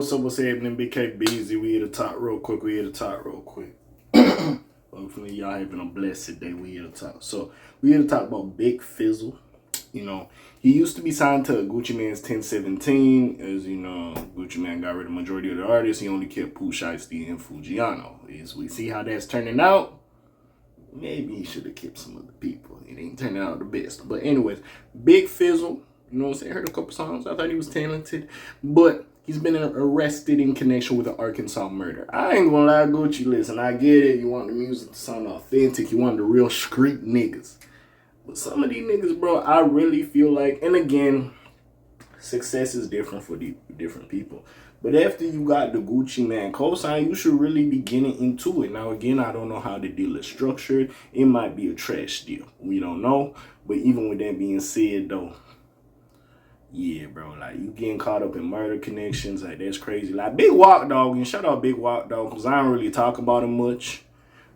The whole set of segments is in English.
What's happening? Big K busy. We here to talk real quick. Hopefully y'all having a blessed day. We here to talk. So we here to talk about Bic Fizzle. You know, he used to be signed to Gucci Mane's 1017. As you know, Gucci Mane got rid of the majority of the artists. He only kept Pooh Shiesty and Fujiano. As we see how that's turning out, maybe he should have kept some other people. It ain't turning out the best. But anyways, Bic Fizzle. You know what I'm saying? I heard a couple songs. I thought he was talented. But he's been arrested in connection with the Arkansas murder. I ain't gonna lie, Gucci, listen, I get it. You want the music to sound authentic. You want the real street niggas. But some of these niggas, bro, I really feel like, and again, success is different for different people. But after you got the Gucci Mane cosign, you should really be getting into it. Now, again, I don't know how the deal is structured. It might be a trash deal. We don't know. But even with that being said, though, yeah, bro, like, you getting caught up in murder connections, like, that's crazy. Like, Big Walk Dog, and shout out Big Walk Dog, because I don't really talk about him much.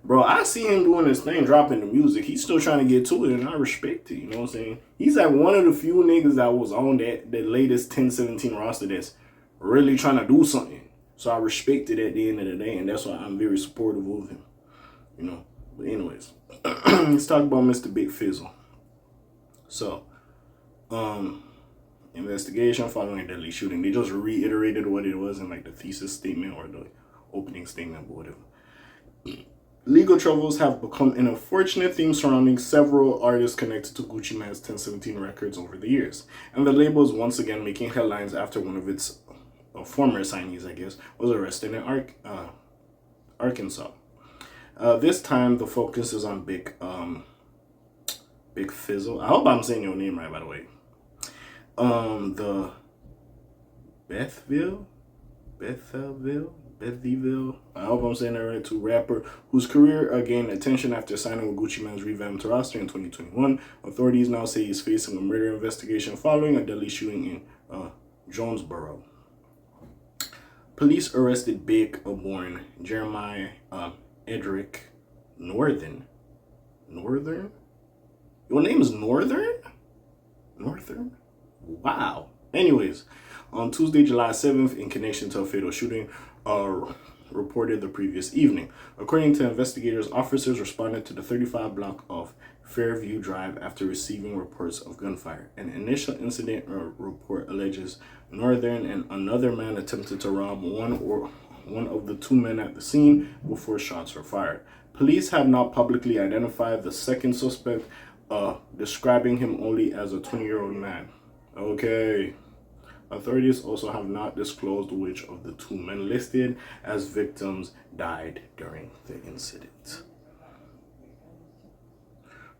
Bro, I see him doing this thing, dropping the music. He's still trying to get to it, and I respect it, you know what I'm saying? He's like one of the few niggas that was on that latest 1017 roster that's really trying to do something. So I respect it at the end of the day, and that's why I'm very supportive of him, you know? But anyways, let's talk about Mr. Bic Fizzle. So, investigation following a deadly shooting. They just reiterated what it was in like the thesis statement or the opening statement or whatever. Legal troubles have become an unfortunate theme surrounding several artists connected to Gucci Mane's 1017 records over the years. And the label is once again making headlines after one of its former signees, I guess, was arrested in Arkansas. This time the focus is on Bic Fizzle. I hope I'm saying your name right, by the way. The Bethelville, I hope I'm saying that right, to rapper whose career gained attention after signing with Gucci Mane's revamped roster in 2021. Authorities now say he's facing a murder investigation following a deadly shooting in Jonesboro. Police arrested Bic-born Jeremiah Edric Northern. Northern? Your name is Northern? Northern? Wow. Anyways, on Tuesday, July 7th, in connection to a fatal shooting, reported the previous evening. According to investigators, officers responded to the 35 block of Fairview Drive after receiving reports of gunfire. An initial incident report alleges Northern and another man attempted to rob one of the two men at the scene before shots were fired. Police have not publicly identified the second suspect, describing him only as a 20-year-old man. Okay. Authorities also have not disclosed which of the two men listed as victims died during the incident.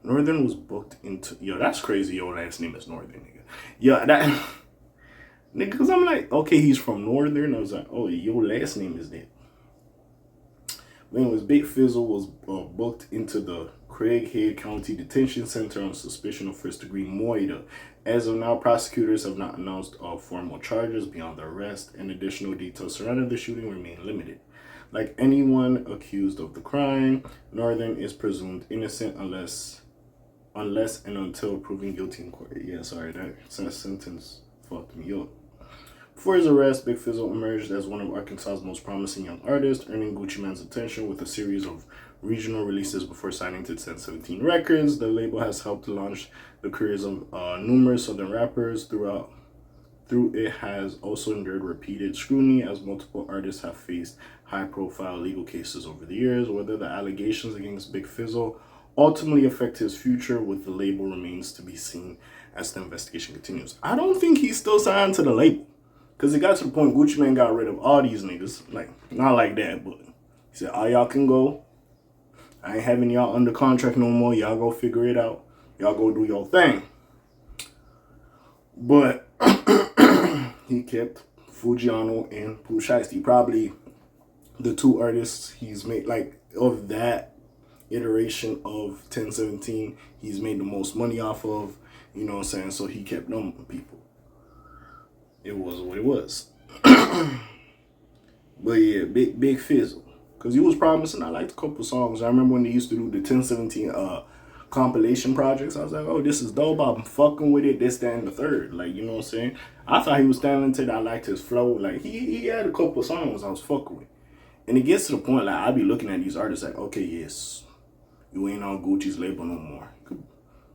Northern was booked into... Yo, that's crazy. Your last name is Northern, nigga. Yeah, that... Nigga, because I'm like, okay, he's from Northern. I was like, oh, your last name is that. But anyways, Bic Fizzle was booked into the Craighead County Detention Center on suspicion of first-degree murder. As of now, prosecutors have not announced formal charges beyond the arrest, and additional details surrounding the shooting remain limited. Like anyone accused of the crime, Northern is presumed innocent unless and until proven guilty in court. Yeah, sorry, that sentence fucked me up. Before his arrest, Bic Fizzle emerged as one of Arkansas's most promising young artists, earning Gucci Mane's attention with a series of regional releases before signing to 1017 Records. The label has helped launch the careers of numerous southern rappers through it has also endured repeated scrutiny as multiple artists have faced high-profile legal cases over the years. Whether the allegations against Bic Fizzle ultimately affect his future with the label remains to be seen as the investigation continues. I don't think he's still signed to the label. Because it got to the point Gucci Mane got rid of all these niggas. Like, not like that, but he said, all y'all can go. I ain't having y'all under contract no more. Y'all go figure it out. Y'all go do your thing. But he kept Fujiano and Pooh Shiesty. Probably the two artists he's made, like, of that iteration of 1017, he's made the most money off of. You know what I'm saying? So he kept them people. It was what it was. But yeah, Bic Fizzle. Because he was promising. I liked a couple songs. I remember when they used to do the 1017 compilation projects. I was like, oh, this is dope. I'm fucking with it. This, that, and the third. Like, you know what I'm saying? I thought he was talented. I liked his flow. Like, he had a couple of songs I was fucking with. And it gets to the point, like, I be looking at these artists like, okay, yes, you ain't on Gucci's label no more. You could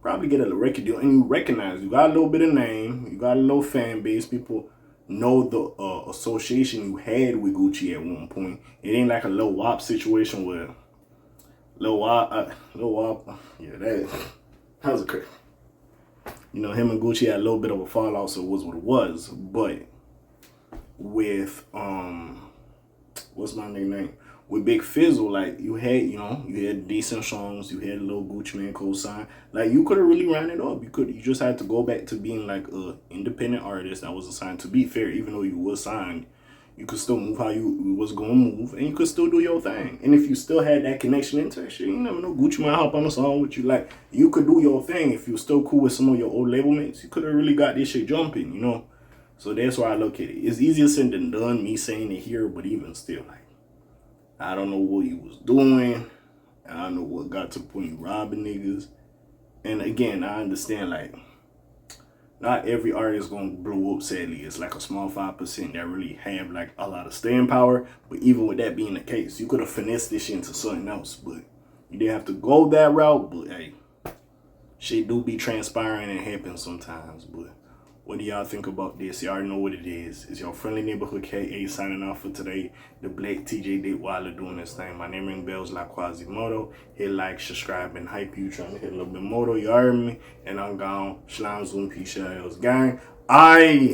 probably get a record deal. And you recognize you got a little bit of name. You got a little fan base. People know the association you had with Gucci at one point. It ain't like a Lil Wop situation where Lil Wop, yeah, that was a crazy. You know, him and Gucci had a little bit of a fallout, so it was what it was. But with what's my name? With Bic Fizzle, like you had decent songs, you had a little Gucci Mane co-sign. Like you could have really ran it up. You just had to go back to being like a independent artist that was assigned. To be fair, even though you was signed, you could still move how you was gonna move, and you could still do your thing. And if you still had that connection into that shit, you never know, Gucci might hop on a song with you. Like you could do your thing if you were still cool with some of your old label mates. You could have really got this shit jumping, you know. So that's why I look at it. It's easier said than done, me saying it here, but even still, like I don't know what you was doing. I don't know what got to the point you robbing niggas. And again, I understand like not every artist gonna blow up, sadly. It's like a small 5% that really have like a lot of staying power. But even with that being the case, you could have finessed this shit into something else. But you didn't have to go that route. But hey, shit do be transpiring and happen sometimes. But what do y'all think about this? Y'all already know what it is. It's your friendly neighborhood K.A. signing off for today. The Black TJ Dick Wilder doing this thing. My name ring bells like Quasimodo. Hit like, subscribe, and hype you. Trying to hit a little bit moto. You heard me? And I'm gone. Shalom, Zoom, peace, shells, gang. Aye.